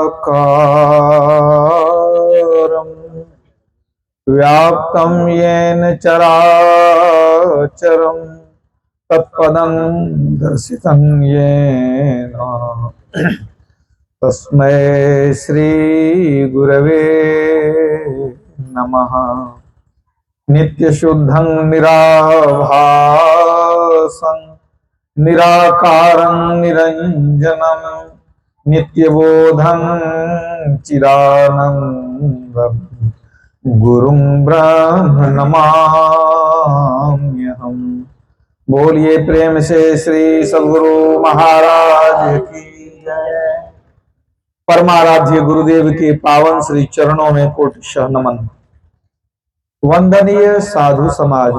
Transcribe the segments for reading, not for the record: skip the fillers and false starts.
निराकारम् व्याप्तं येन चराचरम् तत्पदं दर्शितं येन तस्मै श्री गुरवे नमः। नित्यशुद्धं निराभासं निराकारं निरञ्जनं नित्यबोधं चिदानन्दं गुरुं ब्रह्म नमाम्यहम्। बोलिए प्रेम से श्री सद्गुरु महाराज की जय। परमाराध्य गुरुदेव के पावन श्री चरणों में कोटिशः नमन। वंदनीय साधु समाज,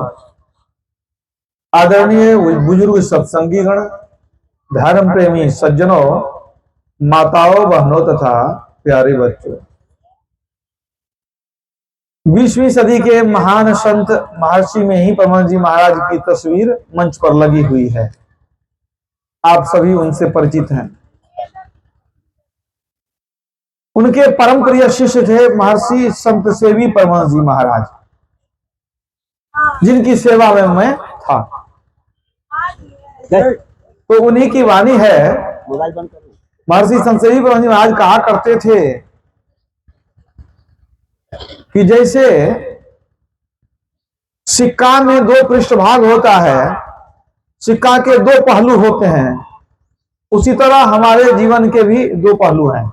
आदरणीय बुजुर्ग सत्संगी गण, धर्म प्रेमी सज्जनों, माताओं बहनों तथा प्यारे बच्चों, 20वीं सदी के महान संत महर्षि में ही परमानंद जी महाराज की तस्वीर मंच पर लगी हुई है। आप सभी उनसे परिचित हैं। उनके परम प्रिय शिष्य थे महर्षि संत सेवी परमानंद जी महाराज, जिनकी सेवा में मैं था। तो उन्हीं की वाणी है। महर्षि संत सेवी परमानंद जी महाराज कहा करते थे कि जैसे सिक्का में दो पृष्ठभाग होता है, सिक्का के दो पहलू होते हैं, उसी तरह हमारे जीवन के भी दो पहलू हैं।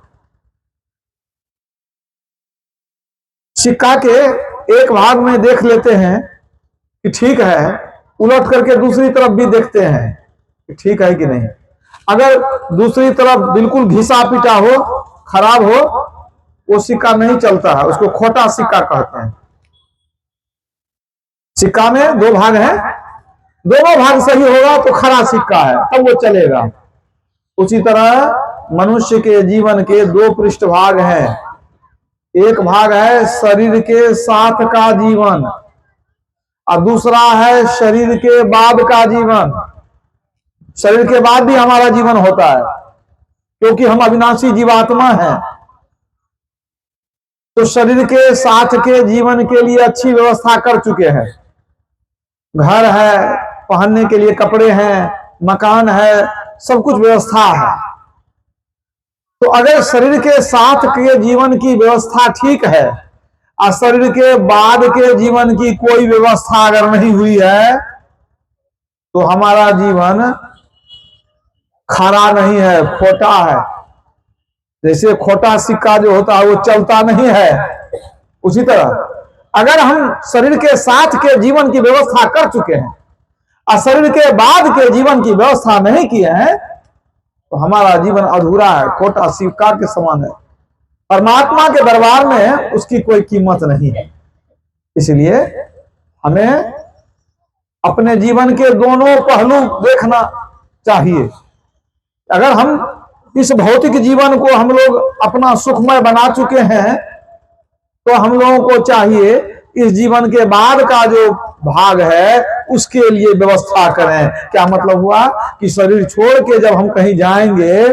सिक्का के एक भाग में देख लेते हैं कि ठीक है, उलट करके दूसरी तरफ भी देखते हैं कि ठीक है कि नहीं। अगर दूसरी तरफ बिल्कुल घिसा पिटा हो, खराब हो, वो सिक्का नहीं चलता है, उसको खोटा सिक्का कहते हैं। सिक्का में दो भाग हैं, दोनों भाग सही होगा तो खरा सिक्का है, तब वो चलेगा। उसी तरह मनुष्य के जीवन के दो पृष्ठभाग हैं। एक भाग है शरीर के साथ का जीवन और दूसरा है शरीर के बाद का जीवन। शरीर के बाद भी हमारा जीवन होता है, क्योंकि हम अविनाशी जीवात्मा हैं। तो शरीर के साथ के जीवन के लिए अच्छी व्यवस्था कर चुके हैं। घर है, पहनने के लिए कपड़े हैं, मकान है, सब कुछ व्यवस्था है। तो अगर शरीर के साथ के जीवन की व्यवस्था ठीक है और शरीर के बाद के जीवन की कोई व्यवस्था अगर नहीं हुई है, तो हमारा जीवन खरा नहीं है, खोटा है। जैसे खोटा सिक्का जो होता है वो चलता नहीं है, उसी तरह अगर हम शरीर के साथ के जीवन की व्यवस्था कर चुके हैं और शरीर के बाद के जीवन की व्यवस्था नहीं किए हैं, तो हमारा जीवन अधूरा है, खोटा सिक्का के समान है। परमात्मा के दरबार में उसकी कोई कीमत नहीं है। इसलिए हमें अपने जीवन के दोनों पहलू देखना चाहिए। अगर हम इस भौतिक जीवन को हम लोग अपना सुखमय बना चुके हैं, तो हम लोगों को चाहिए इस जीवन के बाद का जो भाग है उसके लिए व्यवस्था करें। क्या मतलब हुआ कि शरीर छोड़ के जब हम कहीं जाएंगे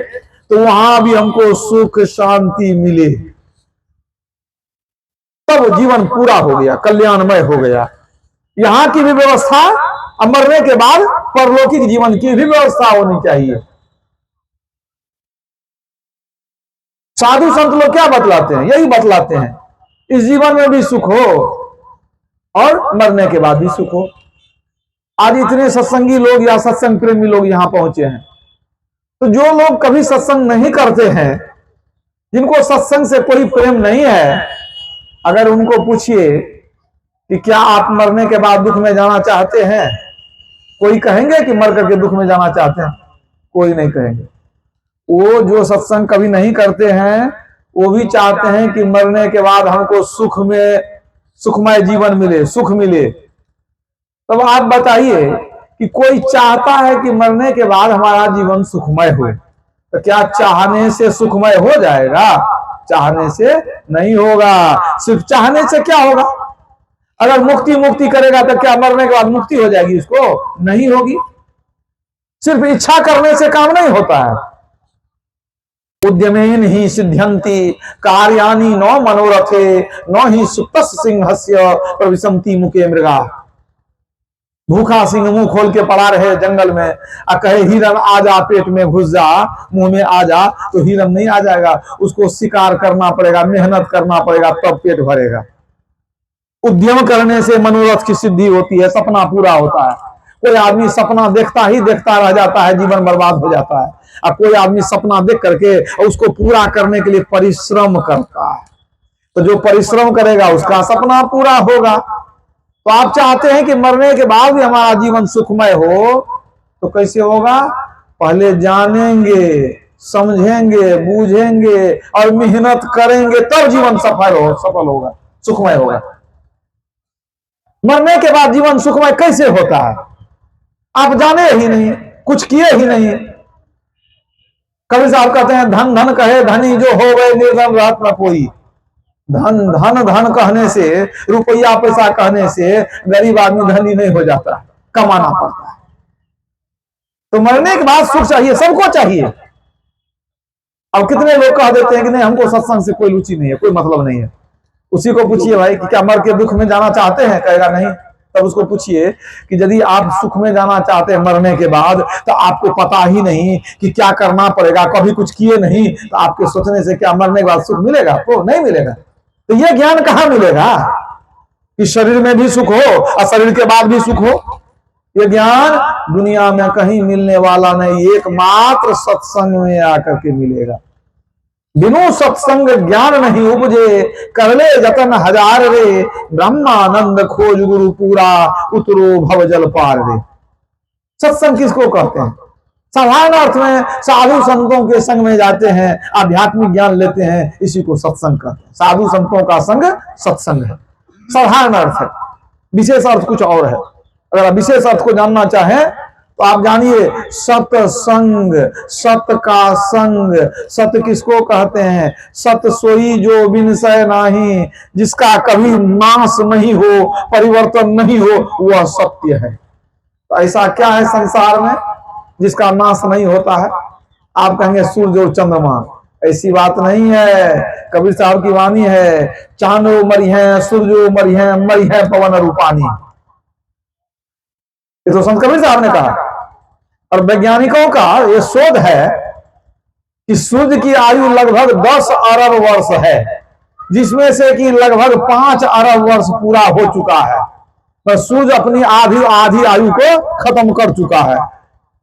तो वहां भी हमको सुख शांति मिले, तब जीवन पूरा हो गया, कल्याणमय हो गया। यहां की भी व्यवस्था, मरने के बाद परलौकिक जीवन की भी व्यवस्था होनी चाहिए। साधु संत लोग क्या बतलाते हैं? यही बतलाते हैं, इस जीवन में भी सुख हो और मरने के बाद भी सुख हो। आज इतने सत्संगी लोग या सत्संग प्रेमी लोग यहां पहुंचे हैं, तो जो लोग कभी सत्संग नहीं करते हैं, जिनको सत्संग से कोई प्रेम नहीं है, अगर उनको पूछिए कि क्या आप मरने के बाद दुख में जाना चाहते हैं, कोई कहेंगे कि मर करके दुख में जाना चाहते हैं? कोई नहीं कहेंगे। वो जो सत्संग कभी नहीं करते हैं, वो भी चाहते हैं कि मरने के बाद हमको सुखमय जीवन मिले, सुख मिले। तब आप बताइए कि कोई चाहता है कि मरने के बाद हमारा जीवन सुखमय हो, तो क्या चाहने से सुखमय हो जाएगा? चाहने से नहीं होगा। सिर्फ चाहने से क्या होगा? अगर मुक्ति करेगा तो क्या मरने के बाद मुक्ति हो जाएगी? उसको नहीं होगी। सिर्फ इच्छा करने से काम नहीं होता है। उद्यमेन ही सिद्ध्यंति कार्याणि न मनोरथे न ही सुप्तस्य सिंहस्य प्रविशन्ति मुखे मृगा। भूखा सिंह मुंह खोल के पड़ा रहे जंगल में, और कहे हिरन आ जा, पेट में घुस जा, मुंह में आ जा, तो हिरन नहीं आ जाएगा। उसको शिकार करना पड़ेगा, मेहनत करना पड़ेगा, तब पेट भरेगा। उद्यम करने से मनोरथ की सिद्धि होती है, सपना पूरा होता है। कोई आदमी सपना देखता ही देखता रह जाता है, जीवन बर्बाद हो जाता है। और कोई आदमी सपना देख करके उसको पूरा करने के लिए परिश्रम करता है, तो जो परिश्रम करेगा उसका सपना पूरा होगा। तो आप चाहते हैं कि मरने के बाद भी हमारा जीवन सुखमय हो, तो कैसे होगा? पहले जानेंगे, समझेंगे, बूझेंगे और मेहनत करेंगे, तब जीवन सफल होगा, सुखमय होगा। मरने के बाद जीवन सुखमय कैसे होता है? आप जाने ही नहीं, कुछ किए ही नहीं। कबीर साहब कहते हैं, धन धन कहे धनी जो हो गए निर्धन रहत न कोई। धन धन धन कहने से, रुपया पैसा कहने से गरीब आदमी धनी नहीं हो जाता, कमाना पड़ता है। तो मरने के बाद सुख चाहिए, सबको चाहिए। अब कितने लोग कह देते हैं कि नहीं, हमको सत्संग से कोई रुचि नहीं है, कोई मतलब नहीं है। उसी को पूछिए भाई कि क्या मर के दुख में जाना चाहते हैं? कहेगा नहीं। तब उसको पूछिए कि यदि आप सुख में जाना चाहते हैं मरने के बाद, तो आपको पता ही नहीं कि क्या करना पड़ेगा, कभी कुछ किए नहीं, तो आपके सोचने से क्या मरने के बाद सुख मिलेगा? तो नहीं मिलेगा। तो ये ज्ञान कहां मिलेगा कि शरीर में भी सुख हो और शरीर के बाद भी सुख हो? ये ज्ञान दुनिया में कहीं मिलने वाला नहीं, एकमात्र सत्संग में आकर के मिलेगा। बिनु सत्संग ज्ञान नहीं उपजे, कर ले जतन हजार रे, ब्रह्मानंद खोज गुरु पूरा, उतरो भव जल पार रे। सत्संग किसको कहते हैं? साधारण अर्थ में साधु संतों के संग में जाते हैं, आध्यात्मिक ज्ञान लेते हैं, इसी को सत्संग कहते हैं। साधु संतों का संग सत्संग है, साधारण अर्थ है। विशेष अर्थ कुछ और है। अगर विशेष अर्थ को जानना चाहें तो आप जानिए, सत्संग, सत का संग। सत किसको कहते हैं? सत सोई जो विनसय नाही, जिसका कभी नाश नहीं हो, परिवर्तन नहीं हो, वह सत्य है। तो ऐसा क्या है संसार में जिसका नाश नहीं होता है? आप कहेंगे सूर्य और चंद्रमा। ऐसी बात नहीं है। कबीर साहब की वाणी है, चांदो मरी है, सूर्यो मरी है पवन रूपानी। ये तो संत कबीर साहब ने कहा। और वैज्ञानिकों का यह शोध है कि सूर्य की आयु लगभग 10 अरब वर्ष है, जिसमें से कि लगभग 5 अरब वर्ष पूरा हो चुका है। तो सूर्य अपनी आधी आयु को खत्म कर चुका है।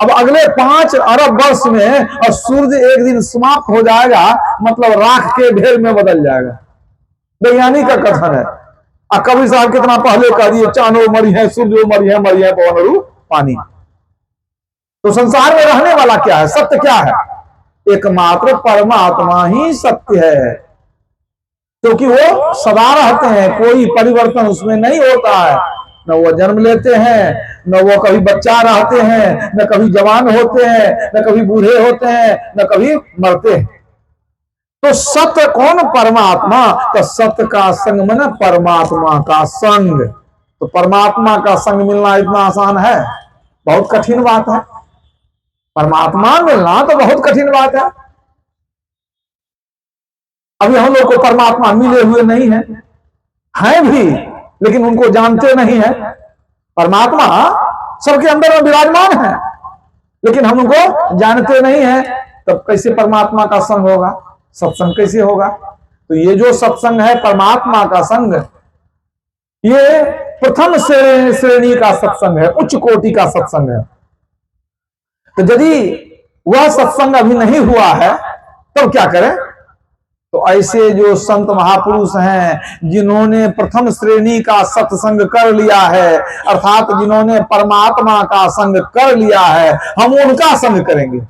अब अगले 5 अरब वर्ष में और सूर्य एक दिन समाप्त हो जाएगा, मतलब राख के ढेर में बदल जाएगा। वैज्ञानिक का कथन है। और कबीर साहब कितना पहले कह दिए, चांदो मरी है, सूर्यो मरी है पवन रूप पानी। तो संसार में रहने वाला क्या है? सत्य क्या है? एकमात्र परमात्मा ही सत्य है, क्योंकि वो सदा रहते हैं, कोई परिवर्तन उसमें नहीं होता है। न वो जन्म लेते हैं, न वो कभी बच्चा रहते हैं, न कभी जवान होते हैं, न कभी बूढ़े होते हैं, न कभी मरते हैं। तो सत्य कौन? परमात्मा। तो सत्य का संग माने परमात्मा का संग। तो परमात्मा का संग मिलना इतना आसान है? बहुत कठिन बात है। परमात्मा मिलना तो बहुत कठिन बात है। अभी हम लोग को परमात्मा मिले हुए नहीं है भी, लेकिन उनको जानते नहीं है। परमात्मा सबके अंदर में विराजमान है, लेकिन हम उनको जानते नहीं है। तब कैसे परमात्मा का संग होगा? सत्संग कैसे होगा? तो ये जो सत्संग है, परमात्मा का संग, ये प्रथम श्रेणी का सत्संग है, उच्च कोटि का सत्संग है। तो यदि वह सत्संग अभी नहीं हुआ है, तब क्या करें? तो ऐसे जो संत महापुरुष हैं, जिन्होंने प्रथम श्रेणी का सत्संग कर लिया है, अर्थात जिन्होंने परमात्मा का संग कर लिया है, हम उनका संग करेंगे।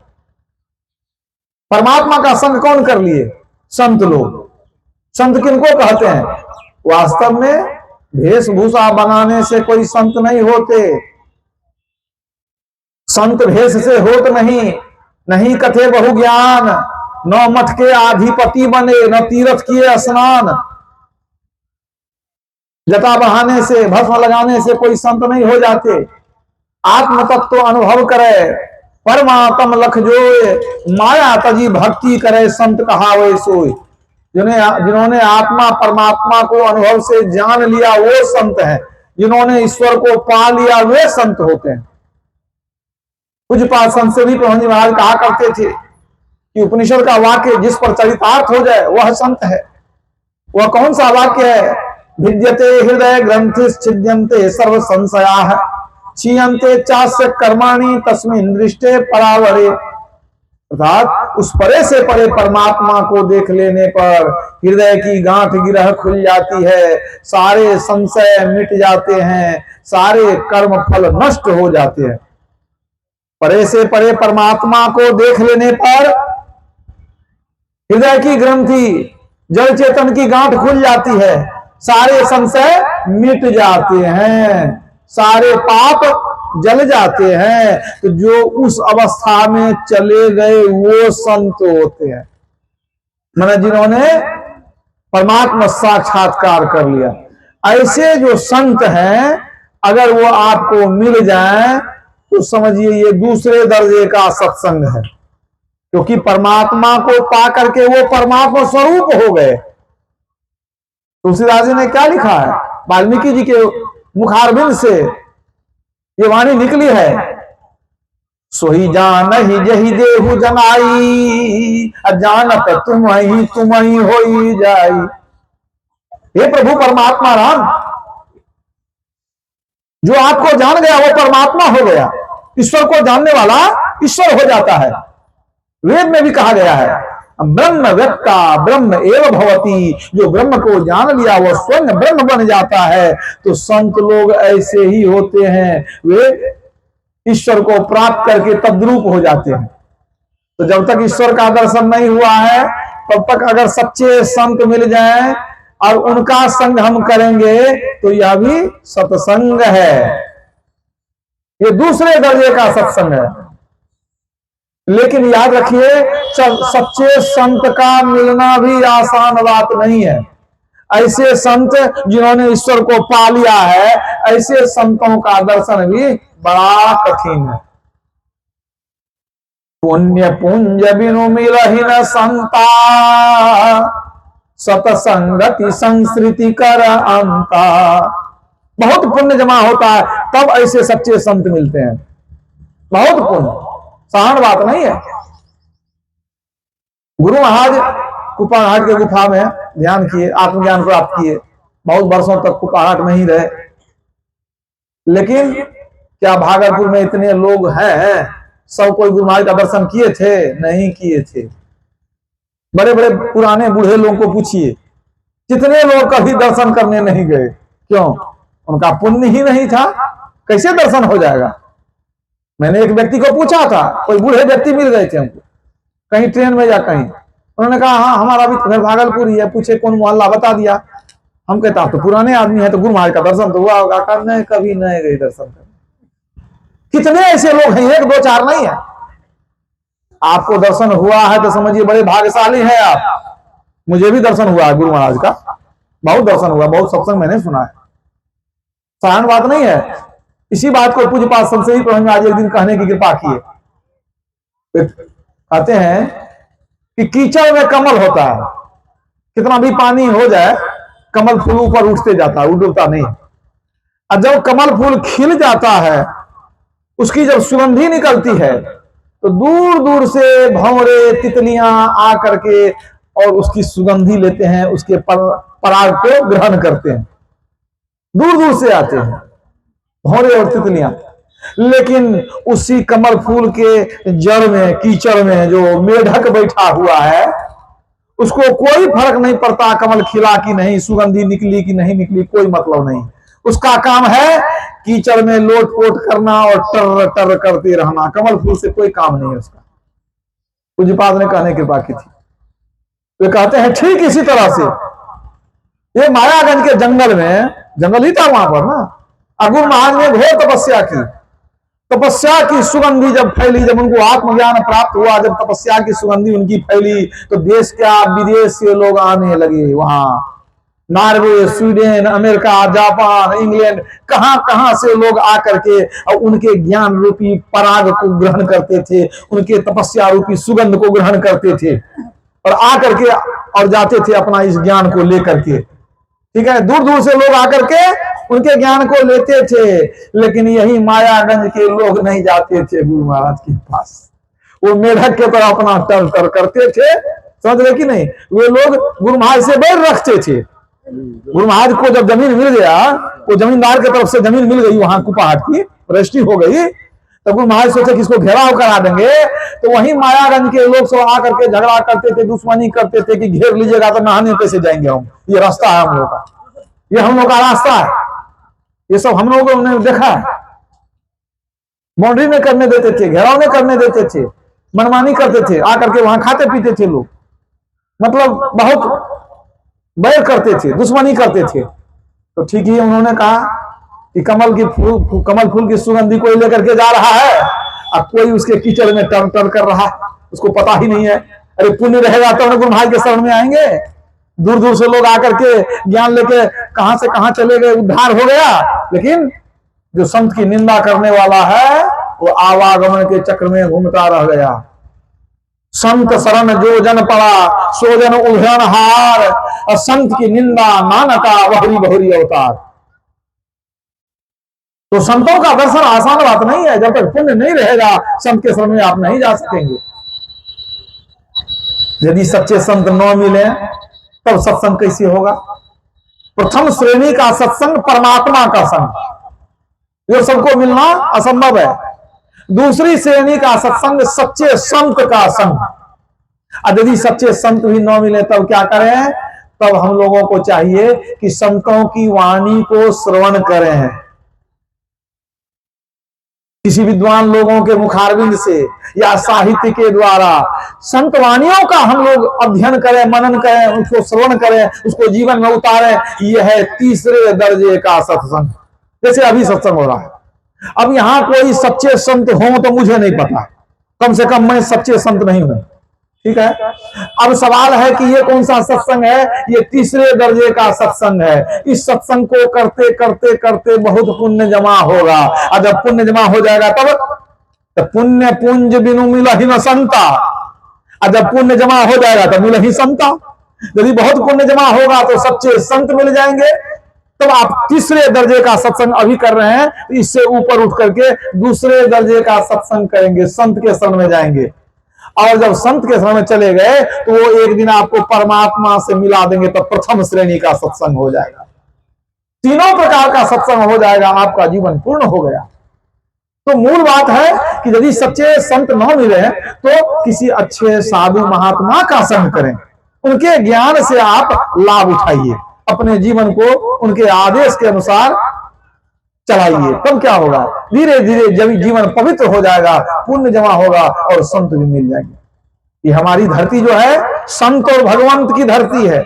परमात्मा का संग कौन कर लिए? संत लोग। संत किनको कहते हैं? वास्तव में वेशभूषा बनाने से कोई संत नहीं होते। संत भेष से होत नहीं कथे बहु ज्ञान, न मठ के अधिपति बने, न तीर्थ किए स्नान। जटा बहाने से, भस्म लगाने से कोई संत नहीं हो जाते। आत्म तत्व तो अनुभव करे, परमात्म लख जोए, माया तजी भक्ति करे संत कहावे सोए। जिन्होंने आत्मा परमात्मा को अनुभव से जान लिया वो संत है, जिन्होंने ईश्वर को पा लिया वे संत होते हैं। पूज्यपाद संत सेवी प्रभु महाराज कहा करते थे कि उपनिषद का वाक्य जिस पर चरितार्थ हो जाए वह संत है। वह कौन सा वाक्य है? विद्यते हृदय ग्रंथि छिद्यन्ते सर्व संशयाः क्षीयन्ते चास्य कर्माणि तस्मिन् दृष्टे परावरे। अर्थात उस परे से परे परमात्मा को देख लेने पर हृदय की गांठ गिरह खुल जाती है, सारे संशय मिट जाते हैं, सारे कर्म फल नष्ट हो जाते हैं। परे से परे परमात्मा को देख लेने पर हृदय की ग्रंथि जड़ चेतन की गांठ खुल जाती है, सारे संशय मिट जाते हैं, सारे पाप जल जाते हैं। तो जो उस अवस्था में चले गए वो संत होते हैं, माने जिन्होंने परमात्मा साक्षात्कार कर लिया। ऐसे जो संत हैं अगर वो आपको मिल जाएं तो समझिए ये दूसरे दर्जे का सत्संग है, क्योंकि परमात्मा को पा करके वो परमात्मा स्वरूप हो गए। तुलसीदास जी ने क्या लिखा है? वाल्मीकि जी के मुखारबिंद से ये वाणी निकली है, सोही जान ही जही देहु जनाई, अजानत तुम ही होई जाई। हे प्रभु परमात्मा राम, जो आपको जान गया वो परमात्मा हो गया। ईश्वर को जानने वाला ईश्वर हो जाता है। वेद में भी कहा गया है ब्रह्म व्यक्ता ब्रह्म एव भवति, जो ब्रह्म को जान लिया वो स्वयं ब्रह्म बन जाता है। तो संत लोग ऐसे ही होते हैं, वे ईश्वर को प्राप्त करके तद्रूप हो जाते हैं। तो जब तक ईश्वर का दर्शन नहीं हुआ है तब तक अगर सच्चे संत मिल जाएं और उनका संग हम करेंगे तो यह भी सत्संग है, ये दूसरे दर्जे का सत्संग है। लेकिन याद रखिए सच्चे संत का मिलना भी आसान बात नहीं है। ऐसे संत जिन्होंने ईश्वर को पा लिया है, ऐसे संतों का दर्शन भी बड़ा कठिन है। पुण्य पुंज बिनु मिलहि न संता, सतसंगति संस्कृति कर अंता। बहुत पुण्य जमा होता है तब ऐसे सच्चे संत मिलते हैं, बहुत पुण्य, साधारण बात नहीं है। गुरु महाराज कुपाहाट के गुफा में ध्यान किए, आत्मज्ञान प्राप्त किए, बहुत वर्षों तक कुपाहाट में ही रहे। लेकिन क्या भागलपुर में इतने लोग हैं सब कोई गुरु महाराज का दर्शन किए थे? नहीं किए थे। बड़े बड़े पुराने बूढ़े लोगों को पूछिए, कितने लोग कभी दर्शन करने नहीं गए? क्यों? उनका पुण्य ही नहीं था, कैसे दर्शन हो जाएगा? मैंने एक व्यक्ति को पूछा था, कोई बूढ़े व्यक्ति मिल गए थे हमको कहीं ट्रेन में या कहीं, उन्होंने कहा हाँ हमारा भी घर भागलपुर ही है। पूछे कौन मोहल्ला, बता दिया। हम कहता तो पुराने आदमी है तो गुरु महाराज का दर्शन तो हुआ होगा। कहा नहीं, कभी नहीं गए दर्शन करने। कितने ऐसे लोग हैं, एक दो चार नहीं है। आपको दर्शन हुआ है तो समझिए बड़े भाग्यशाली हैं आप। मुझे भी दर्शन हुआ है गुरु महाराज का, बहुत दर्शन हुआ, बहुत सत्संग मैंने सुना है, साधारण बात नहीं है। इसी बात को पूज्यपाद संत सेवी प्रभु आज एक दिन कहने की कृपा किए। कहते हैं कि कीचड़ में कमल होता है, कितना भी पानी हो जाए कमल फूल ऊपर उठते जाता है, डूबता नहीं। और जब कमल फूल खिल जाता है, उसकी जब सुगंधी निकलती है तो दूर दूर से भंवरे तितलियां आ करके और उसकी सुगंधी लेते हैं, उसके पराग को ग्रहण करते हैं, दूर दूर से आते हैं भंवरे और तितलियां। लेकिन उसी कमल फूल के जड़ में, कीचड़ में जो मेढक बैठा हुआ है, उसको कोई फर्क नहीं पड़ता कमल खिला कि नहीं, सुगंधी निकली कि नहीं निकली, कोई मतलब नहीं। उसका काम है कीचड़ में लोट पोट करना और टर टर करते रहना, कमल फूल से कोई काम नहीं है उसका। पूज्यपाद ने कहने कृपा की थी। वे कहते हैं ठीक इसी तरह से ये मायागंज के जंगल में, जंगल ही था वहां पर ना, गुरु महाराज ने घोर तपस्या की। तपस्या की सुगंधी जब फैली, जब उनको आत्मज्ञान प्राप्त हुआ, जब तपस्या की सुगंधी उनकी फैली तो देश क्या विदेश से लोग आने लगे वहां Norway, Sweden, America, Japan, England, कहां कहां से लोग आकर के और उनके ज्ञान रूपी पराग को ग्रहण करते थे, उनके तपस्या रूपी सुगंध को ग्रहण करते थे और आकर के और जाते थे अपना इस ज्ञान को लेकर के। ठीक है, दूर दूर से लोग आकर के उनके ज्ञान को लेते थे, लेकिन यही मायागंज के लोग नहीं जाते थे गुरु महाराज के पास। वो मेढक के तरह अपना टर टर करते थे, समझ रहे कि नहीं। वे लोग गुरु महाराज से बैर रखते थे। गुरु महाराज को जब जमीन मिल गया, वो जमींदार की तरफ से जमीन मिल गई, वहां कुपाहाट की रजिस्ट्री हो गई, तब गुरु महाराज सोचे कि इसको घेराव करा देंगे। तो वहीं मायागंज के लोग सब आकर के झगड़ा करते थे, दुश्मनी करते थे कि घेर लीजिएगा तो नहाने कैसे जाएंगे हम, ये रास्ता है हम लोग का, ये हम लोग का रास्ता है, ये सब हम लोगों ने देखा है। बाउंड्री में करने देते थे, घेराव में करने देते थे, मनमानी करते थे, आकर के वहां खाते पीते थे लोग, मतलब बहुत बैर करते थे, दुश्मनी करते थे। तो ठीक ही उन्होंने कहा कि कमल फूल की सुगंधी कोई लेकर के जा रहा है और कोई उसके कीचड़ में टर्न टर्न कर रहा है, उसको पता ही नहीं है। अरे पुण्य रहेगा तो गुरु महाराज के शरण में आएंगे। दूर दूर से लोग आकर के ज्ञान लेके कहां से कहां चले गए, उद्धार हो गया। लेकिन जो संत की निंदा करने वाला है वो आवागमन के चक्र में घूमता रह गया। संत शरण जो जन पड़ा सो जन उभयन हार, और संत की निंदा नानका बहुरी बहुरी अवतार। तो संतों का दर्शन आसान बात नहीं है। जब तक पुण्य नहीं रहेगा संत के शरण में आप नहीं जा सकेंगे। यदि सच्चे संत न मिले तब सत्संग कैसे होगा। प्रथम श्रेणी का सत्संग परमात्मा का संग, जो सबको मिलना असंभव है। दूसरी श्रेणी का सत्संग सच्चे संत का संग। और यदि सच्चे संत भी न मिले तब क्या करें, तब हम लोगों को चाहिए कि संतों की वाणी को श्रवण करें, किसी विद्वान लोगों के मुखारविंद से या साहित्य के द्वारा संत वाणियों का हम लोग अध्ययन करें, मनन करें, उसको श्रवण करें, उसको जीवन में उतारें। यह है तीसरे दर्जे का सत्संग। जैसे अभी सत्संग हो रहा है, अब यहां कोई सच्चे संत हो तो मुझे नहीं पता, कम से कम मैं सच्चे संत नहीं हूं। ठीक है, अब सवाल है कि ये कौन सा सत्संग है। ये तीसरे दर्जे का सत्संग है। इस सत्संग को करते करते करते बहुत पुण्य जमा होगा, और जब पुण्य जमा हो जाएगा तब पुण्य पुंज बिनु मिल ही न संता। और जब पुण्य जमा हो जाएगा तब मिल ही संता। यदि बहुत पुण्य जमा होगा तो सच्चे संत मिल जाएंगे। तब आप तीसरे दर्जे का सत्संग अभी कर रहे हैं, इससे ऊपर उठ करके दूसरे दर्जे का सत्संग करेंगे, संत के शरण में जाएंगे। और जब संत के शरण में चले गए तो वो एक दिन आपको परमात्मा से मिला देंगे, तब प्रथम श्रेणी का सत्संग हो जाएगा। तीनों प्रकार का सत्संग हो जाएगा, आपका जीवन पूर्ण हो गया। तो मूल बात है कि यदि सच्चे संत न मिले तो किसी अच्छे साधु महात्मा का संग करें, उनके ज्ञान से आप लाभ उठाइए, अपने जीवन को उनके आदेश के अनुसार चलाइए। तब क्या होगा, धीरे धीरे जब जीवन पवित्र हो जाएगा, पुण्य जमा होगा और संत भी मिल जाएंगे। ये हमारी धरती जो है संत और भगवंत की धरती है।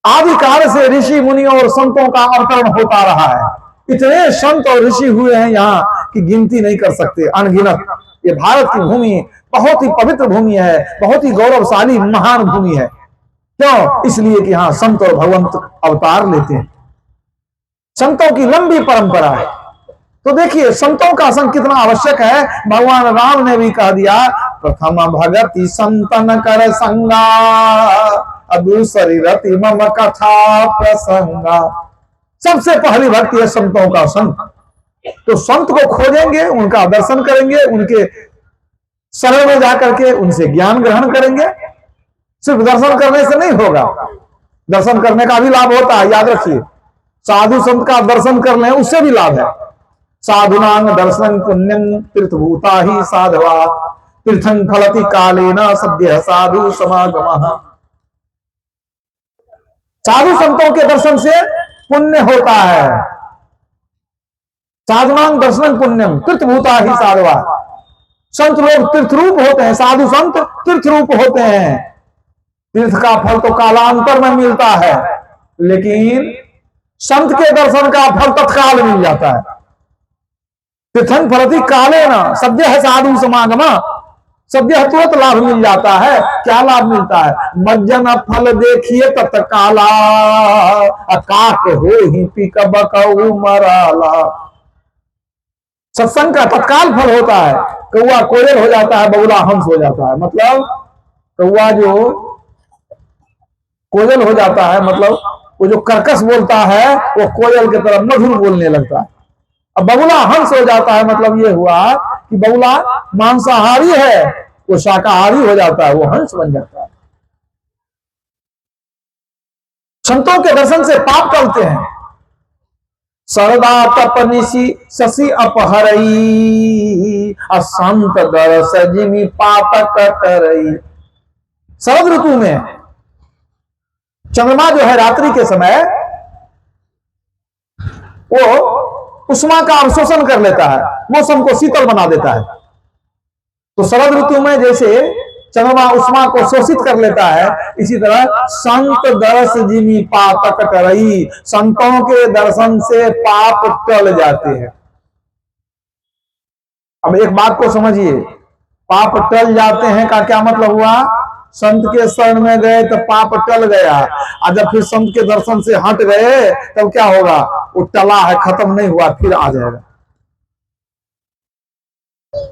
आदिकाल से ऋषि मुनि और संतों का अवतरण होता रहा है। इतने संत और ऋषि हुए हैं यहाँ कि गिनती नहीं कर सकते, अनगिनत। ये भारत की भूमि बहुत ही पवित्र भूमि है, बहुत ही गौरवशाली महान भूमि है। क्यों? इसलिए कि यहाँ संत और भगवंत अवतार लेते हैं। संतों की लंबी परंपरा है। तो देखिए संतों का संग कितना आवश्यक है। भगवान राम ने भी कह दिया, प्रथम भगति संतन कर संगा, दूसरी रति मम कथा प्रसंगा। सबसे पहली भक्ति है संतों का संग। तो संत को खोजेंगे, उनका दर्शन करेंगे, उनके शरण में जाकर के उनसे ज्ञान ग्रहण करेंगे। सिर्फ दर्शन करने से नहीं होगा, दर्शन करने का भी लाभ होता है, याद रखिए। साधु संत का दर्शन कर लें उससे भी लाभ है। साधुनांग दर्शन पुण्यम तीर्थभूता ही साधवा, तीर्थं फलति कालेन सद्य साधु समागमः। साधु संतों के दर्शन से पुण्य होता है। साधुनांग दर्शन पुण्यम तीर्थभूता ही साधवा। संत लोग तीर्थ रूप होते हैं, साधु संत तीर्थ रूप होते हैं। तीर्थ का फल तो कालांतर में मिलता है, लेकिन संत के दर्शन का फल तत्काल मिल जाता है। तीर्थं फलति कालेन सद्य साधु समागम। सद्य तुरंत लाभ मिल जाता है। क्या लाभ मिलता है? मज्जन फल देखिए तत्काला, काक हो ही पी कबकऊ मराला। सत्संग का तत्काल फल होता है। कौआ कोयल हो जाता है, बगुला हंस हो जाता है। मतलब कौआ जो कोयल हो जाता है, मतलब वो जो कर्कश बोलता है वो कोयल की तरह मधुर बोलने लगता है। अब बगुला हंस हो जाता है, मतलब ये हुआ कि बगुला मांसाहारी है, वो शाकाहारी हो जाता है, वो हंस बन जाता है। संतों के दर्शन से पाप टलते हैं। सरदा तपनिसी शशि अपहरई, असंत दरस जिमी पाप कटरई। शरद ऋतु में चंद्रमा जो है रात्रि के समय वो उष्मा का अवशोषण कर लेता है, मौसम को शीतल बना देता है। तो शरद ऋतु में जैसे चंद्रमा उष्मा को शोषित कर लेता है, इसी तरह संत दर्श जिमी पाप कटरई, संतों के दर्शन से पाप टल जाते हैं। अब एक बात को समझिए, पाप टल जाते हैं का क्या मतलब हुआ? संत के शरण में गए तो पाप टल गया, और जब फिर संत के दर्शन से हट गए तब क्या होगा? वो टला है, खत्म नहीं हुआ, फिर आ जाएगा।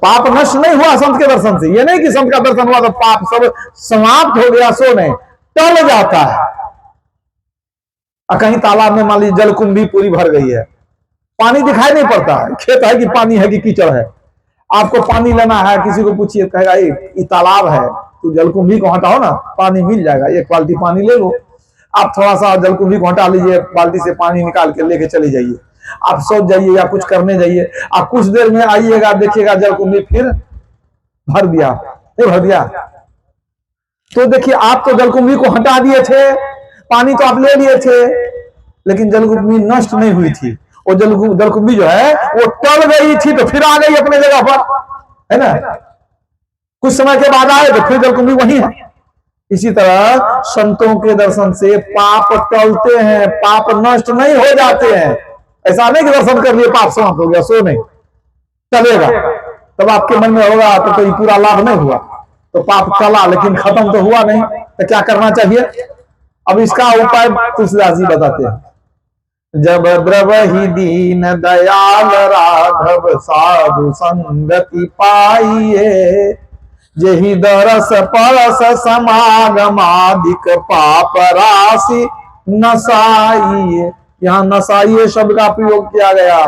पाप नष्ट नहीं हुआ संत के दर्शन से। ये नहीं कि संत का दर्शन हुआ तो पाप सब समाप्त हो गया, सो नहीं, टल जाता है। कहीं तालाब में मान लीजिए जलकुंभी पूरी भर गई है, पानी दिखाई नहीं पड़ता है, खेत है कि पानी है कि कीचड़ है। आपको पानी लेना है, किसी को पूछिए, कहेगा ये तालाब है, तो जलकुंभी को हटाओ ना, पानी मिल जाएगा, एक बाल्टी पानी ले लो। आप थोड़ा सा जलकुंभी को हटा लीजिए, बाल्टी से पानी निकाल के लेके चले जाइए। आप सोच जाइए या कुछ करने जाइए, आप कुछ देर में आइएगा, देखिएगा जलकुंभी फिर भर दिया, नहीं भर दिया। तो देखिए, आप तो जलकुंभी को हटा दिए थे, पानी तो आप ले लिए थे, लेकिन जलकुंभी नष्ट नहीं हुई थी। वो जलकुंभी जो है वो टल गई थी तो फिर आ गई अपने जगह पर, है ना। कुछ समय के बाद आए तो फिर जलकुंभी वही है। इसी तरह संतों के दर्शन से पाप टलते हैं, पाप नष्ट नहीं हो जाते हैं। ऐसा नहीं कि दर्शन कर लिए पाप समाप्त हो गया, सो नहीं, चलेगा। तब आपके मन में होगा तो कोई पूरा लाभ नहीं हुआ, तो पाप टला लेकिन खत्म तो हुआ नहीं, तो क्या करना चाहिए? अब इसका उपाय तुलसीदास जी बताते हैं। जब द्रवहि दीन दयाल राघव साधु संगति पाइए, जेहि दरस परस समागमादिक पाप राशि नसाइए। यहाँ नसाइए शब्द का प्रयोग किया गया,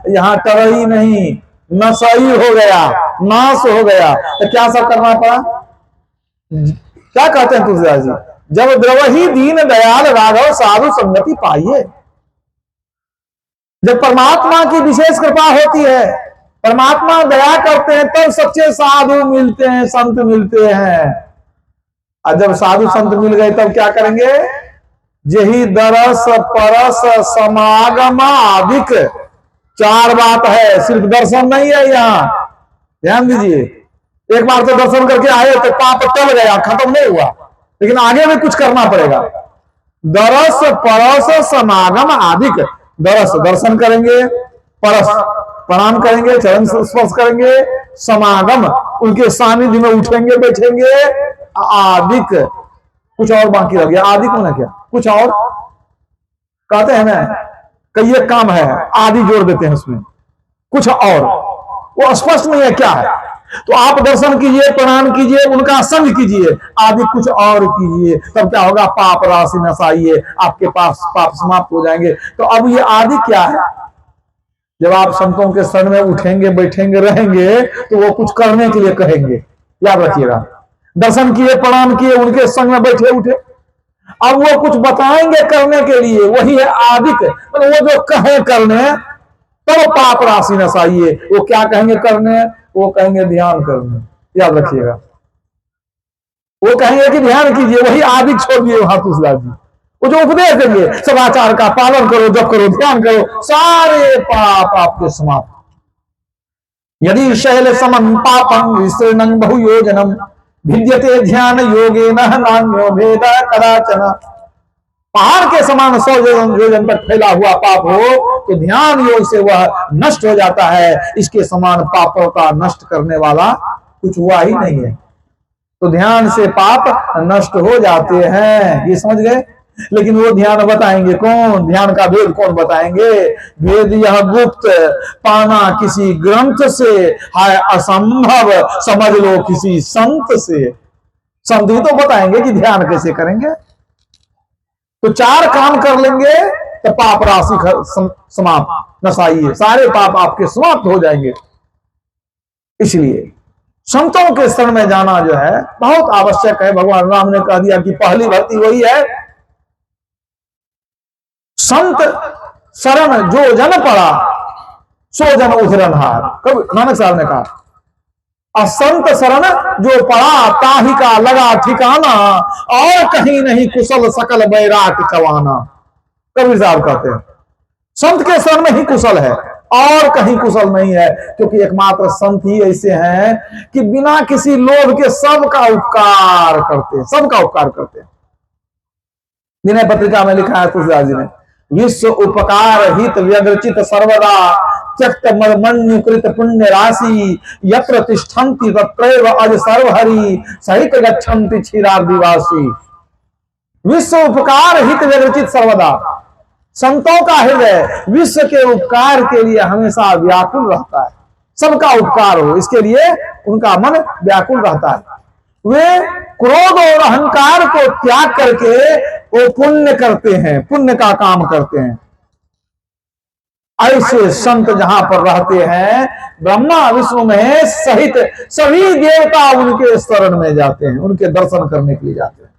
यहाँ टरई नहीं, नसाई हो गया, नाश हो गया। तो क्या सब करना पड़ा? क्या कहते हैं तुलसीदास जी? जब द्रवहि दीन दयाल राघव साधु संगति पाइए। जब परमात्मा की विशेष कृपा होती है, परमात्मा दया करते हैं, तब सच्चे साधु मिलते हैं, संत मिलते हैं। और जब साधु संत मिल गए तब क्या करेंगे? जेहि दरस परस समागम आदिक। चार बात है, सिर्फ दर्शन नहीं है यहाँ, ध्यान दीजिए। एक बार तो दर्शन करके आए तो पाप टल गया, खत्म नहीं हुआ, लेकिन आगे में कुछ करना पड़ेगा। दरस परस समागम आदिक। दरस दर्शन करेंगे, परस प्रणाम करेंगे, चरण स्पर्श करेंगे, समागम उनके सानिध्य में उठेंगे बैठेंगे, आदिक कुछ और बाकी रह गया। आदिक होना क्या? कुछ और कहते हैं ना, कई एक काम है, आदि जोड़ देते हैं उसमें, कुछ और, वो स्पष्ट नहीं है क्या है। तो आप दर्शन कीजिए, प्रणाम कीजिए, उनका संग कीजिए, आदि कुछ और कीजिए, तब क्या होगा? पाप राशि नसाइए, आपके पास पाप समाप्त हो जाएंगे। तो अब ये आदि क्या है? जब आप संतों के शरण में उठेंगे बैठेंगे रहेंगे तो वो कुछ करने के लिए कहेंगे, याद रखिएगा। दर्शन किए, प्रणाम किए, उनके संग में बैठे उठे, अब वो कुछ बताएंगे करने के लिए, वही है आदिक। तो वो जो कहे करने, तो पाप राशि नसाइए। वो क्या कहेंगे करने? वो कहेंगे ध्यान करने, याद रखिएगा। वो कहेंगे कि ध्यान कीजिए, वही आदिक छोड़ दिए वहां तुलसीदास जी। वो जो उपदेश देंगे, सदाचार का पालन करो, जप करो, ध्यान करो, सारे पाप आपके समाप्त। यदि शैल समम पापं विसृणं बहुयोजनम भिद्यते ध्यान योगेन नान्यो भेद कदाचन। पहाड़ के समान 100 योजन तक फैला हुआ पाप हो तो ध्यान योग से वह नष्ट हो जाता है। इसके समान पापों का नष्ट करने वाला कुछ हुआ ही नहीं है। तो ध्यान से पाप नष्ट हो जाते हैं, ये समझ गए। लेकिन वो ध्यान बताएंगे कौन, ध्यान का भेद कौन बताएंगे? भेद यह गुप्त, पाना किसी ग्रंथ से है असंभव, समझ लो किसी संत से। संत ही तो बताएंगे कि ध्यान कैसे करेंगे। तो 4 काम कर लेंगे तो पाप राशि समाप्त, नसाइए, सारे पाप आपके समाप्त हो जाएंगे। इसलिए संतों के शरण में जाना जो है बहुत आवश्यक है। भगवान राम ने कह दिया कि पहली भक्ति वही है, संत शरण जो जन पड़ा सो जन उधरनहार। कब नानक साहब ने कहा, असंत शरण जो पड़ा ताही का लगा ठिकाना, और कहीं नहीं कुशल सकल बैराट चवाना। कबीर साहब कहते हैं संत के शरण में ही कुशल है, और कहीं कुशल नहीं है। क्योंकि एकमात्र संत ही ऐसे हैं कि बिना किसी लोभ के सबका उपकार करते हैं, सबका उपकार करते हैं। विनय पत्रिका में लिखा है तुलसीदास जी ने, विश्व उपकार हित व्यग्रचित सर्वदा, त्यक्त मर्मण्युकृत पुण्य राशि, यत्र तिष्ठन्ति तत्रैव अज सर्वहरि, सहित गच्छन्ति क्षीराब्धिवासी। विश्व उपकार हित व्यग्रचित सर्वदा, संतों का हृदय विश्व के उपकार के लिए हमेशा व्याकुल रहता है, सबका उपकार हो इसके लिए उनका मन व्याकुल रहता है। वे क्रोध और अहंकार को त्याग करके वो पुण्य करते हैं, पुण्य का काम करते हैं। ऐसे संत जहां पर रहते हैं, ब्रह्मा विष्णु महेश सहित सभी देवता उनके शरण में जाते हैं, उनके दर्शन करने के लिए जाते हैं।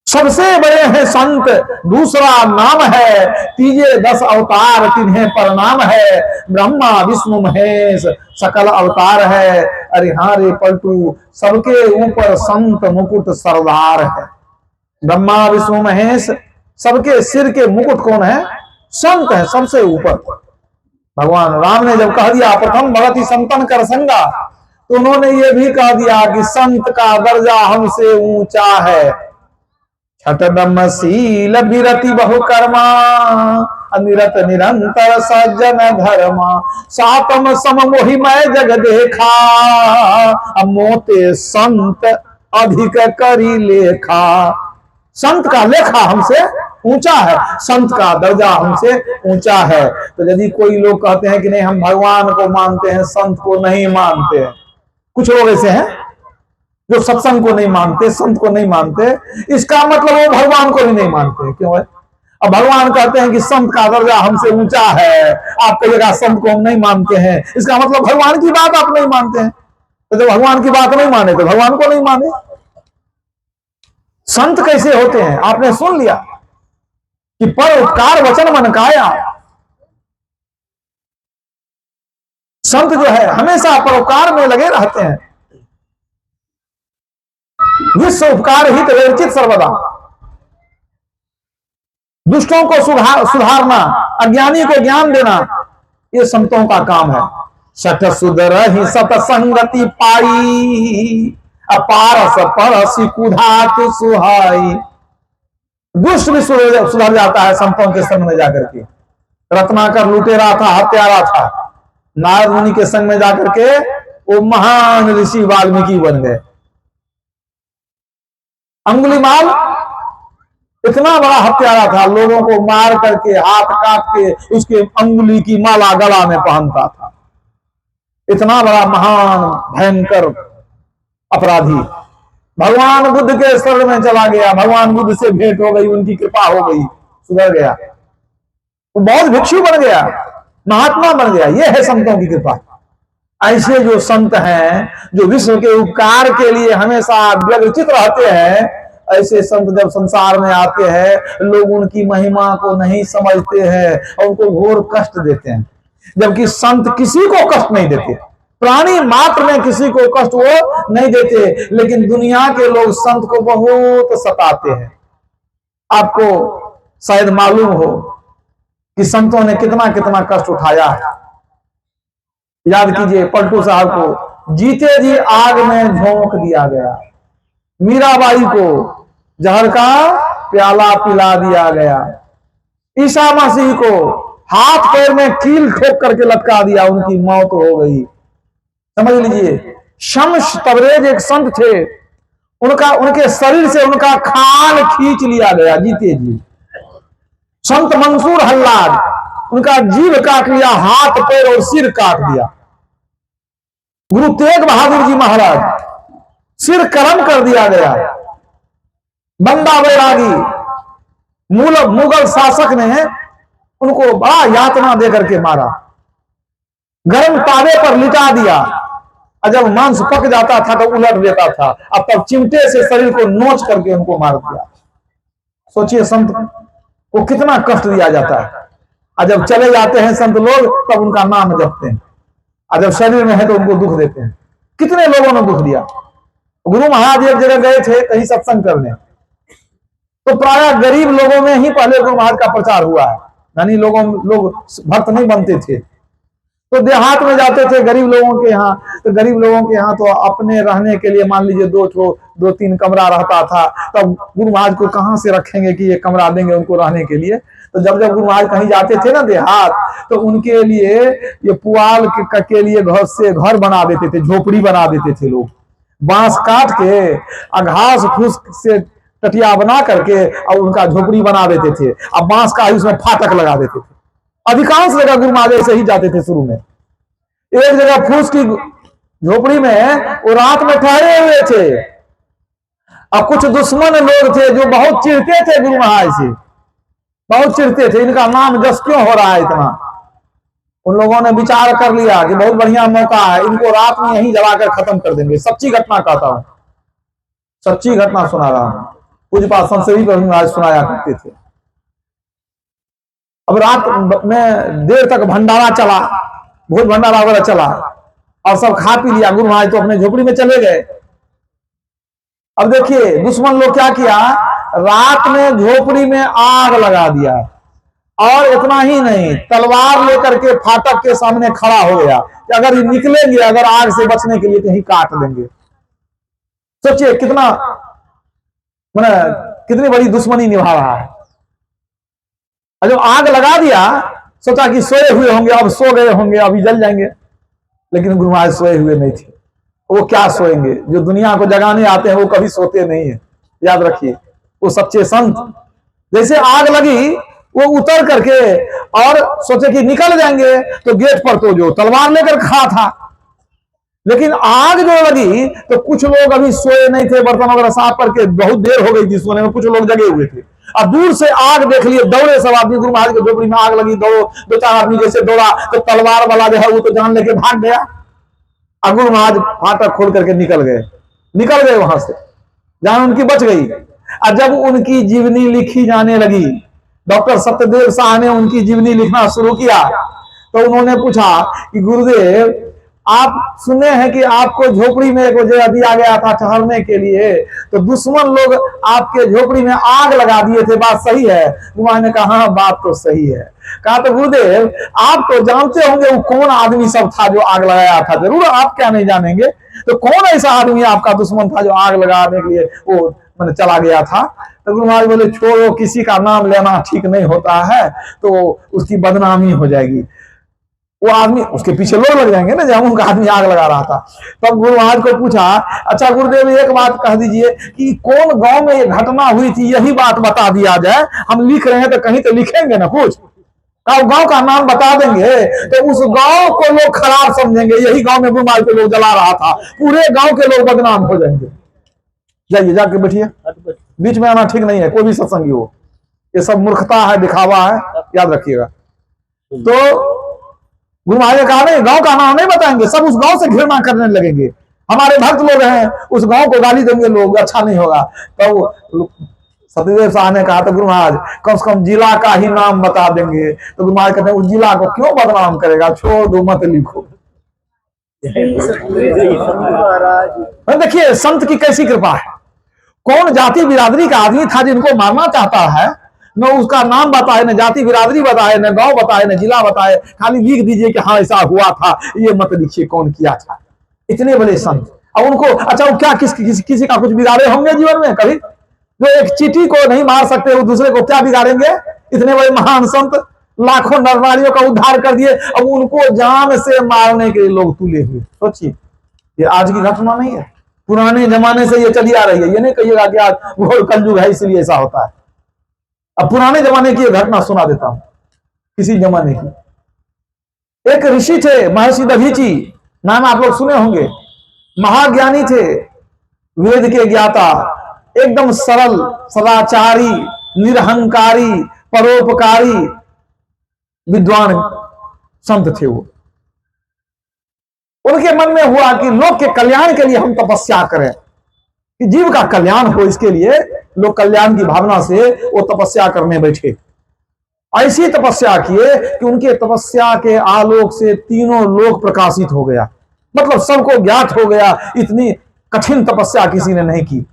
सबसे बड़े हैं संत, दूसरा नाम है, तीजे 10 अवतार तिन्हें प्रणाम है। ब्रह्मा विष्णु महेश सकल अवतार है, अरे हाँ रे पलटू सबके ऊपर संत मुकुट सरदार है। ब्रह्मा विष्णु महेश सबके सिर के मुकुट कौन है? संत है, सबसे ऊपर। भगवान राम ने जब कह दिया प्रथम भगति संतन कर संगा, तो उन्होंने ये भी कह दिया कि संत का दर्जा हमसे ऊंचा है। छठदमशील विरति बहुकर्मा, अनिरत निरंतर सज्जन धर्मा, सातम सम मोहि मैं जग देखा, मोते संत अधिक करी लेखा। संत का लेखा हमसे ऊंचा है, संत का दर्जा हमसे ऊंचा है। तो यदि कोई लोग कहते हैं कि नहीं हम भगवान को मानते हैं, संत को नहीं मानते हैं, कुछ लोग ऐसे हैं जो सत्संग को नहीं मानते, संत को नहीं मानते, इसका मतलब वो भगवान को भी नहीं मानते। क्यों है? अब भगवान कहते हैं कि संत का दर्जा हमसे ऊंचा है, आप कहिएगा संत को हम नहीं मानते हैं, इसका मतलब भगवान की बात आप नहीं मानते हैं। तो जब भगवान की बात नहीं माने तो भगवान को नहीं माने। संत कैसे होते हैं आपने सुन लिया कि पर उपकार वचन मन काया। संत जो है हमेशा परोपकार में लगे रहते हैं। विश्व उपकार हित व्यग्रचित सर्वदा, दुष्टों को सुधारना, अज्ञानी को ज्ञान देना, ये संतों का काम है। सठ सुधर ही सतसंगति पाई, अपारस परसी कुधात सुहाई। दुष्ट भी सुधर जाता है संतों के संग में जाकर के। रत्नाकर लुटेरा था, हत्यारा था, नारद मुनि के संग में जाकर के वो महान ऋषि वाल्मीकि बन गए। अंगुलीमाल इतना बड़ा हत्यारा था, लोगों को मार करके हाथ काट के उसके अंगुली की माला गला में पहनता था। इतना बड़ा महान भयंकर अपराधी भगवान बुद्ध के शरण में चला गया, भगवान बुद्ध से भेंट हो गई, उनकी कृपा हो गई, सुधर गया, वो बहुत भिक्षु बन गया, महात्मा बन गया। ये है संतों की कृपा। ऐसे जो संत हैं जो विश्व के उपकार के लिए हमेशा व्यग्रचित रहते हैं, ऐसे संत जब संसार में आते हैं लोग उनकी महिमा को नहीं समझते हैं और उनको घोर कष्ट देते हैं। जबकि संत किसी को कष्ट नहीं देते, प्राणी मात्र में किसी को कष्ट वो नहीं देते, लेकिन दुनिया के लोग संत को बहुत सताते हैं। आपको शायद मालूम हो कि संतों ने कितना कितना कष्ट उठाया है। याद कीजिए पलटू साहब को जीते जी आग में झोंक दिया गया, मीराबाई को जहर का प्याला पिला दिया गया, ईसा मसीह को हाथ पैर में कील ठोक करके लटका दिया, उनकी मौत हो गई। समझ लीजिए शम्स तबरेज एक संत थे, उनके शरीर से उनका खाल खींच लिया गया जीते जी। संत मंसूर हल्लाज, उनका जीभ काट लिया, हाथ पैर और सिर काट दिया। गुरु तेग बहादुर जी महाराज, सिर कलम कर दिया गया। बंदा बैरागी, मुगल शासक ने उनको बड़ा यातना देकर के मारा, गर्म तावे पर लिटा दिया, और जब मांस पक जाता था तो उलट देता था, अब तब चिमटे से शरीर को नोच करके उनको मार दिया। सोचिए संत को कितना कष्ट दिया जाता है। और जब चले जाते हैं संत लोग तब उनका नाम जपते हैं, और जब शरीर में है तो उनको दुख देते हैं। कितने लोगों ने दुख दिया। गुरु महाराज एक जगह गए थे कहीं सत्संग करने, तो प्राय गरीब लोगों में ही पहले गुरु महाराज का प्रचार हुआ है, यानी लोग भक्त नहीं बनते थे, तो देहात में जाते थे गरीब लोगों के यहाँ। तो गरीब लोगों के यहाँ तो अपने रहने के लिए मान लीजिए 2-3 कमरा रहता था, तब गुरु महाराज को कहाँ से रखेंगे कि ये कमरा देंगे उनको रहने के लिए। तो जब गुरु महाराज कहीं जाते थे ना देहात, तो उनके लिए ये पुआल के लिए घर बना देते थे, झोपड़ी बना देते थे लोग, बांस काट के घास फूस से टटिया बना करके और उनका झोपड़ी बना देते थे, अब बांस का उसमें फाटक लगा देते थे। अधिकांश जगह गुरु महाराज ऐसे ही जाते थे शुरू में। एक जगह फूस की झोपड़ी में वो रात में ठहरे हुए थे, अब कुछ दुश्मन लोग थे जो बहुत चिढ़ते थे गुरु महाराज से, बहुत चिढ़ते थे, इनका नाम जस क्यों हो रहा है इतना। उन लोगों ने विचार कर लिया कि बहुत बढ़िया मौका है, इनको रात में यहीं जलाकर खत्म कर देंगे। सच्ची घटना कहता हूं, सच्ची घटना सुना रहा हूं, पूज्यपाद संत महाराज सुनाया करते थे। अब रात में देर तक भंडारा चला, बहुत भंडारा वगैरह चला, और सब खा पी लिया। गुरु महाराज तो अपने झोपड़ी में चले गए। अब देखिए दुश्मन लोग क्या किया, रात में झोपड़ी में आग लगा दिया, और इतना ही नहीं तलवार लेकर के फाटक के सामने खड़ा हो गया कि अगर ये निकलेंगे, अगर आग से बचने के लिए कहीं काट देंगे। सोचिए कितना कितनी बड़ी दुश्मनी निभा रहा है। और जब आग लगा दिया सोचा कि सोए हुए होंगे, अब सो गए होंगे, अभी जल जाएंगे, लेकिन गुरु महाराज सोए हुए नहीं थे। वो क्या सोएंगे, जो दुनिया को जगाने आते हैं वो कभी सोते नहीं है, याद रखिए। वो सच्चे संत, जैसे आग लगी वो उतर करके और सोचे कि निकल जाएंगे, तो गेट पर तो जो तलवार लेकर खड़ा था, लेकिन आग जो लगी तो कुछ लोग अभी सोए नहीं थे, बर्तन वगैरह साफ करके बहुत देर हो गई थी सोने में, कुछ लोग जगे हुए थे। अब दूर से आग देख लिए, दौड़े सब आदमी, गुरु महाराज की झोपड़ी में आग लगी, दौड़ो, 2-4 आदमी जैसे दौड़ा तो तलवार वाला जो है वो तो जान लेके भाग गया। अब गुरु महाराज फाटक खोल करके निकल गए वहां से, जान उनकी बच गई। और जब उनकी जीवनी लिखी जाने लगी, डॉक्टर सत्यदेव शाह ने उनकी जीवनी लिखना शुरू किया, तो उन्होंने पूछा कि गुरुदेव आप सुने हैं कि आपको झोपड़ी में एक जगह दिया गया था ठहरने के लिए, तो दुश्मन लोग आपके झोपड़ी में आग लगा दिए थे, बात सही है? गुरुदेव ने कहा हाँ बात तो सही है। कहा तो गुरुदेव आप तो जानते होंगे वो कौन आदमी सब था जो आग लगाया था, जरूर आप क्या नहीं जानेंगे, तो कौन ऐसा आदमी आपका दुश्मन था जो आग लगाने के लिए वो मैंने चला गया था? तो गुरु महाराज बोले छोड़ो, किसी का नाम लेना ठीक नहीं होता है, तो उसकी बदनामी हो जाएगी, वो आदमी उसके पीछे लोग लग जाएंगे ना, जब उनका आदमी आग लगा रहा था। तब गुरु महाराज को पूछा, अच्छा गुरुदेव एक बात कह दीजिए कि कौन गांव में ये घटना हुई थी, यही बात बता दिया जाए, हम लिख रहे हैं तो कहीं तो लिखेंगे ना कुछ, गांव का नाम बता देंगे तो उस गांव को लोग खराब समझेंगे, यही गांव में गुरु महाराज को लोग जला रहा था, पूरे गांव के लोग बदनाम हो जाएंगे। जाइए जाके बैठिए, बीच में आना ठीक नहीं है, कोई भी सत्संगी हो, ये सब मूर्खता है, दिखावा है, याद रखिएगा। तो गुरु महाराज ने कहा नहीं, गांव का नाम नहीं बताएंगे, सब उस गांव से घृणा करने लगेंगे, हमारे भक्त लोग हैं, उस गांव को गाली देंगे लोग, अच्छा नहीं होगा। तो सत्यदेव शाह ने कहा तो गुरु महाराज कम से कम जिला का ही नाम बता देंगे। तो गुरु महाराज कहते हैं उस जिला को क्यों बदनाम करेगा, छोड़ दो, मत लिखो। देखिए संत की कैसी कृपा है, कौन जाति बिरादरी का आदमी था जिनको मारना चाहता है, न उसका नाम बताए, न जाति बिरादरी बताए, न गांव बताए, न जिला बताए, खाली लिख दीजिए कि हाँ ऐसा हुआ था, ये मत लिखिए कौन किया था। इतने बड़े संत, अब उनको अच्छा वो क्या किसी का कुछ बिगाड़े होंगे जीवन में कभी? जो एक चींटी को नहीं मार सकते वो दूसरे को क्या बिगाड़ेंगे? इतने बड़े महान संत लाखों नर नारियों का उद्धार कर दिए, अब उनको जान से मारने के लिए लोग तुले हुए। सोचिए ये आज की घटना नहीं है, पुराने जमाने से ये चली आ रही है। ये नहीं कहिएगा कि आज वो कलयुग है इसलिए ऐसा होता है। अब पुराने जमाने की घटना सुना देता हूं, किसी जमाने की। एक ऋषि थे महर्षि दधीची, नाम आप लोग सुने होंगे। महाज्ञानी थे, वेद के ज्ञाता, एकदम सरल, सदाचारी, निरहंकारी, परोपकारी विद्वान संत थे वो। उनके मन में हुआ कि लोक के कल्याण के लिए हम तपस्या करें, कि जीव का कल्याण हो, इसके लिए लोग कल्याण की भावना से वो तपस्या करने बैठे। ऐसी तपस्या किए कि उनके तपस्या के आलोक से तीनों लोक प्रकाशित हो गया, मतलब सबको ज्ञात हो गया। इतनी कठिन तपस्या किसी ने नहीं की।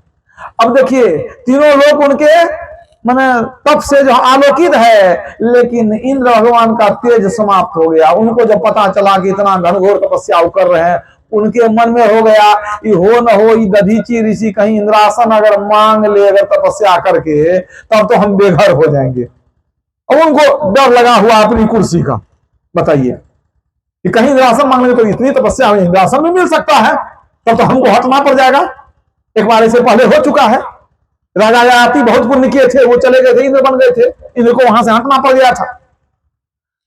अब देखिए, तीनों लोग उनके माने तप से जो आलोकित है, लेकिन इंद्र भगवान का तेज समाप्त हो गया। उनको जब पता चला कि इतना घनघोर तपस्या कर रहे हैं, उनके मन में हो गया कि हो न हो ये दधीची ऋषि कहीं इंद्रासन अगर मांग ले, अगर तपस्या करके, तब तो हम बेघर हो जाएंगे। अब उनको डर लगा हुआ अपनी कुर्सी का। बताइए कि कहीं इंद्रासन मांगने तो इतनी तपस्या में इंद्रासन भी मिल सकता है, तब तो हमको हटना पड़ जाएगा। एक बार ऐसे पहले हो चुका है, राजा याति बहुत पुण्य किए थे, वो चले गए थे, इंद्र बन गए थे, इंद्र को वहां से हटना पड़ गया था।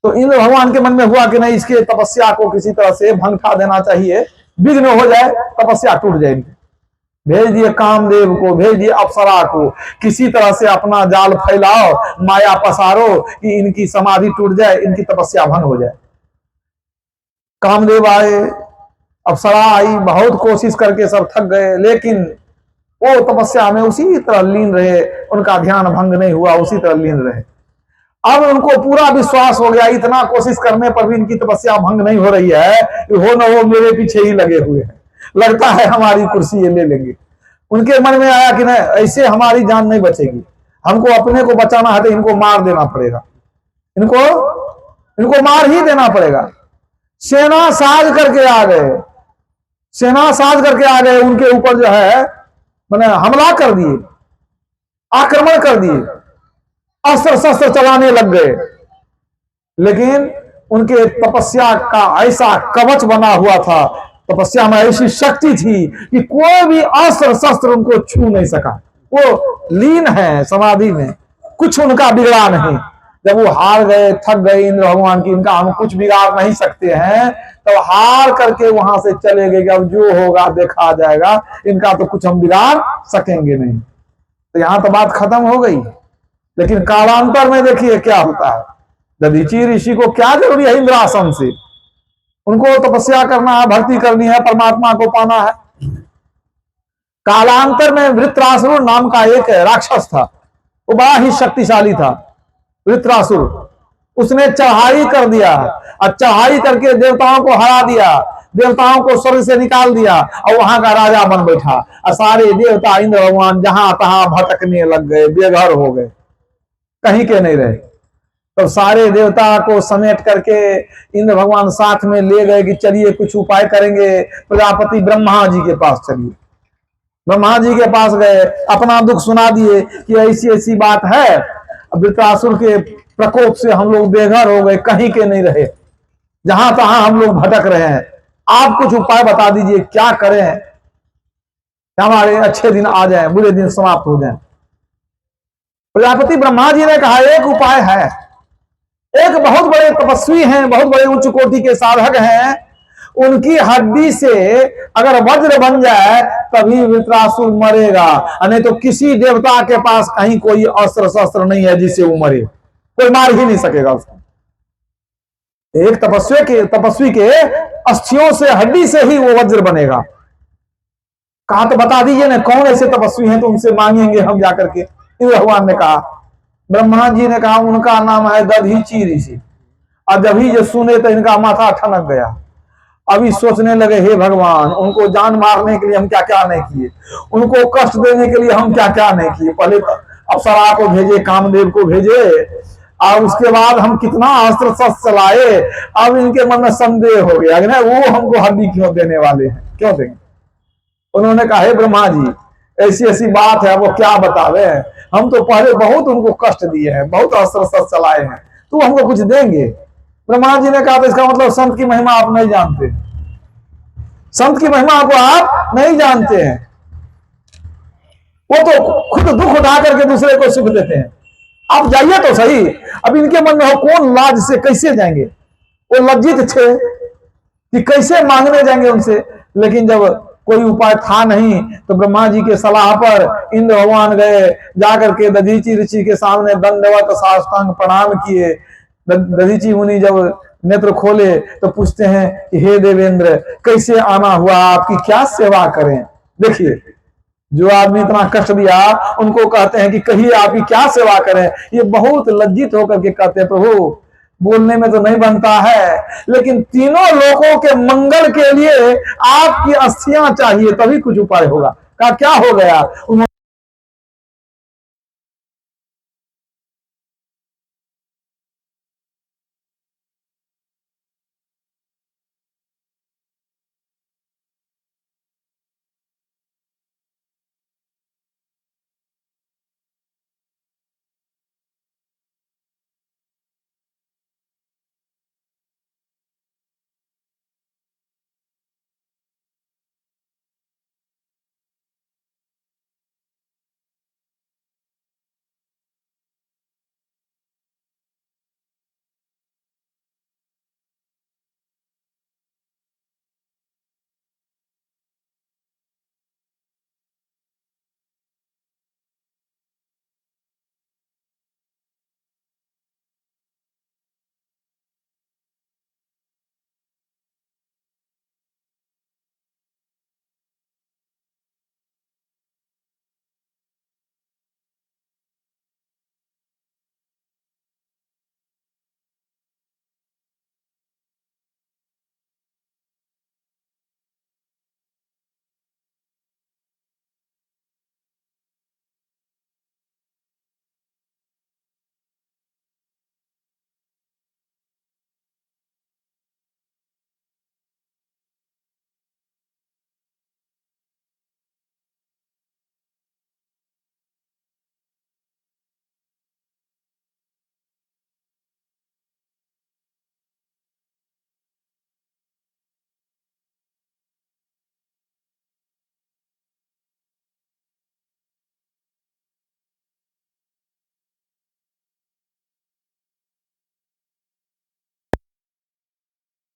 तो इंद्र भगवान के मन में हुआ कि नहीं, इसके तपस्या को किसी तरह से भंग खा देना चाहिए, विघ्न हो जाए, तपस्या टूट जाएगी। भेज दिए कामदेव को, भेज दिए अप्सरा को, किसी तरह से अपना जाल फैलाओ, माया पसारो कि इनकी समाधि टूट जाए, इनकी तपस्या भंग हो जाए। कामदेव आए, अप्सरा आई, बहुत कोशिश करके सब थक गए, लेकिन वो तपस्या में उसी तरह लीन रहे, उनका ध्यान भंग नहीं हुआ, उसी तरह लीन रहे। अब उनको पूरा विश्वास हो गया, इतना कोशिश करने पर भी इनकी तपस्या भंग नहीं हो रही है, हो न हो मेरे पीछे ही लगे हुए हैं, लगता है हमारी कुर्सी ये ले लेंगे। उनके मन में आया कि नहीं, ऐसे हमारी जान नहीं बचेगी, हमको अपने को बचाना है तो इनको मार देना पड़ेगा, इनको मार ही देना पड़ेगा। सेना साज करके आ गए, सेना साज करके आ गए, उनके ऊपर जो है मैंने हमला कर दिए, आक्रमण कर दिए, अस्त्र शस्त्र चलाने लग गए। लेकिन उनके तपस्या का ऐसा कवच बना हुआ था, तपस्या में ऐसी शक्ति थी कि कोई भी अस्त्र शस्त्र उनको छू नहीं सका। वो लीन है समाधि में, कुछ उनका बिगड़ा नहीं। जब वो हार गए, थक गए इंद्र भगवान की, इनका हम कुछ बिगाड़ नहीं सकते हैं, तो हार करके वहां से चले गए कि अब जो होगा देखा जाएगा, इनका तो कुछ हम बिगाड़ सकेंगे नहीं। तो यहां तो बात खत्म हो गई। लेकिन कालांतर में देखिए क्या होता है। दधीची ऋषि को क्या जरूरी है इंद्रासन से, उनको तपस्या करना है, भक्ति करनी है, परमात्मा को पाना है। कालांतर में वृत्रासुर नाम का एक राक्षस था, वो बड़ा ही शक्तिशाली था। वृत्रासुर, उसने चढ़ाई कर दिया, और चढ़ाई करके देवताओं को हरा दिया, देवताओं को स्वर्ग से निकाल दिया, और वहां का राजा बन बैठा। और सारे देवता इंद्र भगवान जहां तहां भटकने लग गए, बेघर हो गए, कहीं के नहीं रहे। तो सारे देवता को समेट करके इंद्र भगवान साथ में ले गए कि चलिए कुछ उपाय करेंगे। प्रजापति ब्रह्मा जी के पास चलिए, ब्रह्मा जी के पास गए, अपना दुख सुना दिए कि ऐसी ऐसी बात है, वृत्रासुर के प्रकोप से हम लोग बेघर हो गए, कहीं के नहीं रहे, जहां तहां हम लोग भटक रहे हैं, आप कुछ उपाय बता दीजिए, क्या करें हमारे अच्छे दिन आ जाएं, बुरे दिन समाप्त हो जाएं। प्रजापति ब्रह्मा जी ने कहा एक उपाय है। एक बहुत बड़े तपस्वी हैं, बहुत बड़े उच्च कोटि के साधक हैं, उनकी हड्डी से अगर वज्र बन जाए तभी वृत्रासुर मरेगा, नहीं तो किसी देवता के पास कहीं कोई अस्त्र शस्त्र नहीं है जिससे वो मरे, कोई मार ही नहीं सकेगा उसको। एक तपस्वी के अस्थियों से, हड्डी से ही वो वज्र बनेगा। कहा तो बता दीजिए ना कौन ऐसे तपस्वी हैं तो उनसे मांगेंगे हम जाकर के। इंद्र भगवान ने कहा, ब्रह्मा जी ने कहा उनका नाम है दधीची ऋषि। और जब ही जो सुने तो इनका माथा ठनक गया। अभी सोचने लगे हे भगवान, उनको जान मारने के लिए हम क्या क्या नहीं किए, उनको कष्ट देने के लिए हम क्या क्या नहीं किए। पहले तो अप्सरा को भेजे, कामदेव को भेजे, और उसके बाद हम कितना अस्त्र शस्त्र चलाए। अब इनके मन में संदेह हो गया ना, वो हमको हड्डी क्यों देने वाले हैं, क्यों देंगे। उन्होंने कहा हे ब्रह्मा जी, ऐसी ऐसी बात है, वो क्या बतावे, हम तो पहले बहुत उनको कष्ट दिए हैं, बहुत अस्त्र शस्त्र चलाए हैं, तो हमको कुछ देंगे। ब्रह्मा जी ने कहा तो इसका मतलब संत की महिमा आप नहीं जानते। संत की महिमा को आप नहीं जानते हैं। वो तो खुद दुख उठा करके दूसरे को सुख देते हैं। आप जाइए तो सही। अब इनके मन में हो कौन लाज से कैसे जाएंगे, वो लज्जित थे कि कैसे मांगने जाएंगे उनसे। लेकिन जब कोई उपाय था नहीं तो ब्रह्मा जी के सलाह पर इंद्र भगवान गए, जाकर के दधीचि ऋषि के सामने दंडवत साष्टांग प्रणाम किए। दधीचि मुनि जब नेत्र खोले तो पूछते हैं कि हे देवेंद्र, कैसे आना हुआ, आपकी क्या सेवा करें। देखिए, जो आदमी इतना कष्ट दिया उनको कहते हैं कि कहिए आपकी क्या सेवा करें। ये बहुत लज्जित होकर के कहते हैं प्रभु, बोलने में तो नहीं बनता है, लेकिन तीनों लोगों के मंगल के लिए आपकी अस्थियां चाहिए, तभी कुछ उपाय होगा। कहा क्या हो गया।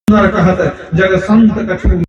कहत जग संत कछु